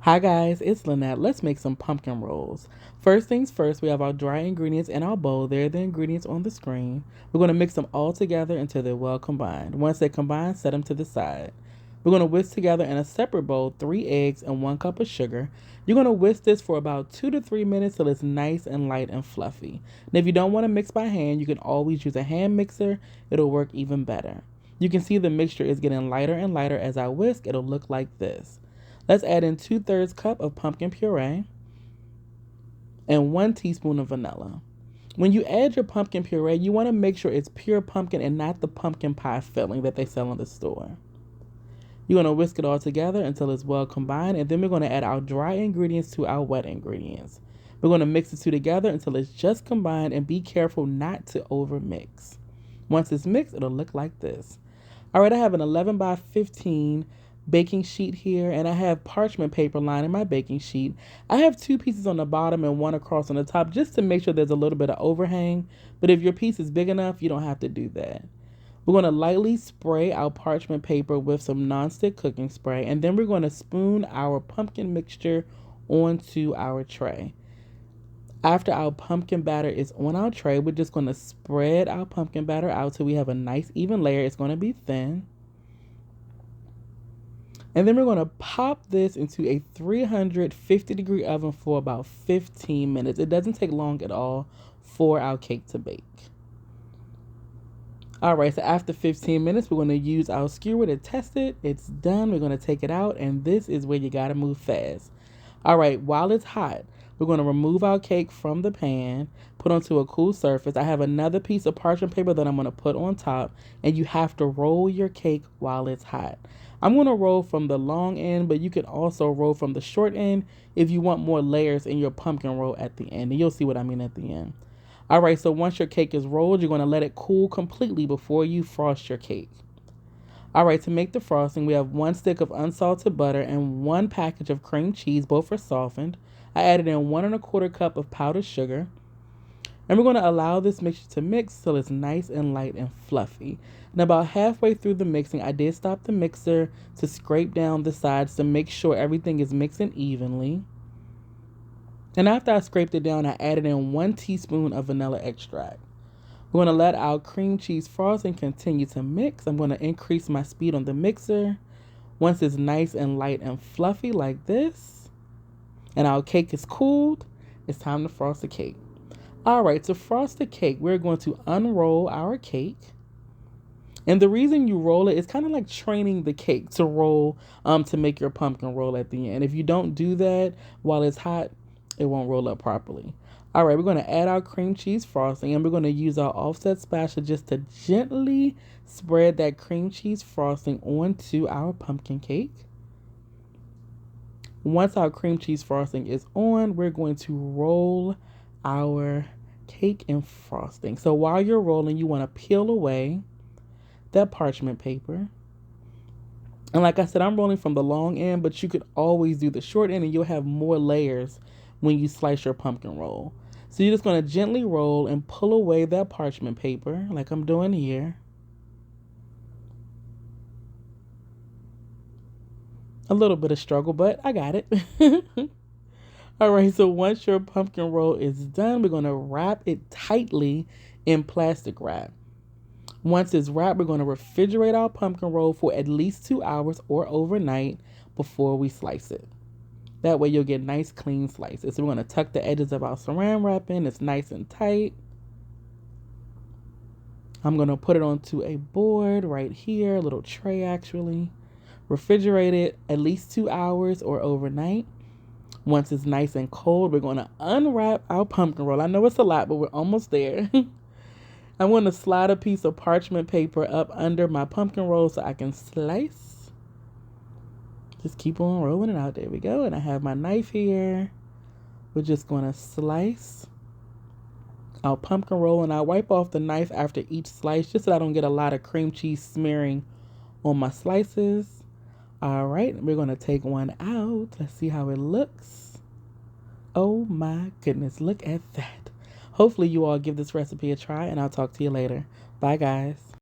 Hi guys, it's Lynette. Let's make some pumpkin rolls. First things first, we have our dry ingredients in our bowl. There are the ingredients on the screen. We're going to mix them all together until they're well combined. Once they're combined, set them to the side. We're going to whisk together in a separate bowl 3 eggs and 1 cup of sugar. You're going to whisk this for about 2 to 3 minutes till it's nice and light and fluffy. And if you don't want to mix by hand, you can always use a hand mixer. It'll work even better. You can see the mixture is getting lighter and lighter as I whisk. It'll look like this. Let's add in 2/3 cup of pumpkin puree and 1 teaspoon of vanilla. When you add your pumpkin puree, you want to make sure it's pure pumpkin and not the pumpkin pie filling that they sell in the store. You're going to whisk it all together until it's well combined, and then we're going to add our dry ingredients to our wet ingredients. We're going to mix the two together until it's just combined, and be careful not to over mix. Once it's mixed, it'll look like this. All right, I have an 11 by 15 baking sheet here, and I have parchment paper lining my baking sheet. I have 2 pieces on the bottom and 1 across on the top just to make sure there's a little bit of overhang, but if your piece is big enough, you don't have to do that. We're going to lightly spray our parchment paper with some nonstick cooking spray, and then we're going to spoon our pumpkin mixture onto our tray. After our pumpkin batter is on our tray, we're just going to spread our pumpkin batter out till we have a nice even layer. It's going to be thin. And then we're going to pop this into a 350-degree oven for about 15 minutes. It doesn't take long at all for our cake to bake. All right, so after 15 minutes, we're going to use our skewer to test it. It's done. We're going to take it out, and this is where you got to move fast. All right, while it's hot, we're going to remove our cake from the pan, put onto a cool surface. I have another piece of parchment paper that I'm going to put on top, and you have to roll your cake while it's hot. I'm going to roll from the long end, but you can also roll from the short end if you want more layers in your pumpkin roll at the end, and you'll see what I mean at the end. All right, so once your cake is rolled, you're going to let it cool completely before you frost your cake. All right, to make the frosting, we have 1 stick of unsalted butter and 1 package of cream cheese. Both are softened. I added in 1 1/4 cup of powdered sugar. And we're going to allow this mixture to mix till it's nice and light and fluffy. And about halfway through the mixing, I did stop the mixer to scrape down the sides to make sure everything is mixing evenly. And after I scraped it down, I added in 1 teaspoon of vanilla extract. We're going to let our cream cheese frosting continue to mix. I'm going to increase my speed on the mixer. Once it's nice and light and fluffy like this, and our cake is cooled, it's time to frost the cake. All right, to frost the cake, we're going to unroll our cake. And the reason you roll it is kind of like training the cake to roll to make your pumpkin roll at the end. If you don't do that while it's hot, it won't roll up properly. All right, we're going to add our cream cheese frosting, and we're going to use our offset spatula just to gently spread that cream cheese frosting onto our pumpkin cake. Once our cream cheese frosting is on, we're going to roll our cake and frosting. So while you're rolling, you want to peel away that parchment paper. And like I said, I'm rolling from the long end, but you could always do the short end and you'll have more layers when you slice your pumpkin roll. So you're just going to gently roll and pull away that parchment paper like I'm doing here. A little bit of struggle, but I got it. All right, so once your pumpkin roll is done, we're going to wrap it tightly in plastic wrap. Once it's wrapped, we're going to refrigerate our pumpkin roll for at least 2 hours or overnight before we slice it. That way you'll get nice clean slices. So we're going to tuck the edges of our saran wrap in. It's nice and tight. I'm going to put it onto a board right here, a little tray actually. Refrigerate it at least 2 hours or overnight. Once it's nice and cold, we're going to unwrap our pumpkin roll. I know it's a lot, but we're almost there. I'm going to slide a piece of parchment paper up under my pumpkin roll so I can slice. Just keep on rolling it out. There we go. And I have my knife here. We're just going to slice our pumpkin roll, and I wipe off the knife after each slice just so I don't get a lot of cream cheese smearing on my slices. All right, we're going to take one out. Let's see how it looks. Oh my goodness, look at that. Hopefully you all give this recipe a try, and I'll talk to you later. Bye, guys.